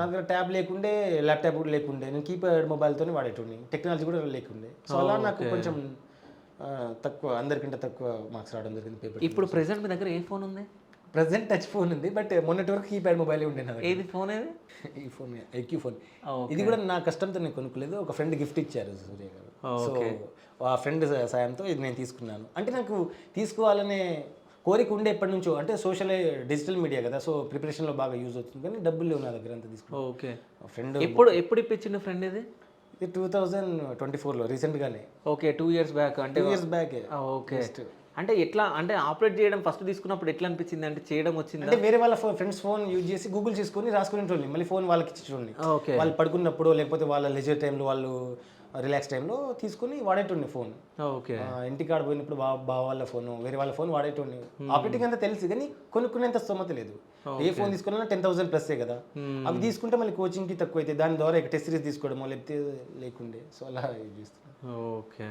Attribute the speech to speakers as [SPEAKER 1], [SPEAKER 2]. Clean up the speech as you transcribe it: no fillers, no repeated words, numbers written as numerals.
[SPEAKER 1] నా దగ్గర ట్యాబ్ లేకుండే, ల్యాప్టాప్ కూడా లేకుండే, నేను కీప్యాడ్ మొబైల్తోనే వాడేటోడిని, టెక్నాలజీ కూడా లేకుండే. సో అలా నాకు కొంచెం తక్కువ, అందరికంటే తక్కువ మార్క్స్ రావడం జరిగింది పేపర్.
[SPEAKER 2] ఇప్పుడు ప్రెసెంట్ మీ దగ్గర ఏ ఫోన్ ఉంది?
[SPEAKER 1] ప్రజెంట్ టచ్ ఫోన్ ఉంది, బట్ మొన్నటి వరకు కీప్యాడ్ మొబైలే ఉండే నా దగ్గర.
[SPEAKER 2] ఏది ఫోన్ ఏది?
[SPEAKER 1] ఈ ఫోన్ ఐక్యూ ఫోన్. ఇది కూడా నా కష్టంతో నేను కొనుక్కోలేదు, ఒక ఫ్రెండ్ గిఫ్ట్ ఇచ్చారు సూర్య గారు. సో ఆ ఫ్రెండ్ సాయంతో ఇది నేను తీసుకున్నాను. అంటే నాకు తీసుకోవాలనే కోరిక ఉండే ఎప్పటి నుంచో, అంటే సోషల్ డిజిటల్ మీడియా కదా, సో ప్రిపరేషన్లో బాగా యూజ్ అవుతుంది, కానీ డబ్బులు లేవు నా దగ్గర అంత తీసుకున్నాను.
[SPEAKER 2] ఓకే.
[SPEAKER 1] ఫ్రెండ్
[SPEAKER 2] ఎప్పుడు ఇప్పించిన ఫ్రెండ్ ఇది?
[SPEAKER 1] ఇది 2024లో రీసెంట్గానే.
[SPEAKER 2] Okay, 2 years back. అంటే
[SPEAKER 1] 2 years బ్యాక్.
[SPEAKER 2] ఓకే. అంటే ఎట్లా, అంటే ఆపరేట్ చేయడం ఫస్ట్ తీసుకున్నప్పుడు ఎట్లా అనిపించింది? అంటే చేయడం వచ్చింది
[SPEAKER 1] అంటే వేరే వాళ్ళ ఫ్రెండ్స్ ఫోన్ యూజ్ చేసి గూగుల్ చేసుకొని రాసుకునేటోళ్ళని, మళ్ళీ ఫోన్ వాళ్ళకి ఇచ్చేటోళ్ళని.
[SPEAKER 2] ఓకే.
[SPEAKER 1] వాళ్ళు పడుకున్నప్పుడు లేకపోతే వాళ్ళ లెజర్ టైంలో, వాళ్ళు రిలాక్స్ టైంలో తీసుకుని వాడేటోడిని ఫోన్.
[SPEAKER 2] ఓకే.
[SPEAKER 1] ఇంటికాడ పోయినప్పుడు బావ వాళ్ళ ఫోన్, వేరే వాళ్ళ ఫోన్ వాడేటోడిని. ఆపరేటింగ్ అంతా తెలుసు కానీ కొనుక్కునేంత స్తోమత లేదు. ఏ ఫోన్ తీసుకున్నా 10,000 ప్లస్ కదా. అవి తీసుకుంటే మళ్ళీ కోచింగ్కి తక్కువ అయితే దాని ద్వారా టెస్ట్ సిరీస్ తీసుకోవడమో లేకపోతే లేకుండే, సో అలా యూజ్ చేస్తున్నాను.
[SPEAKER 2] ఓకే.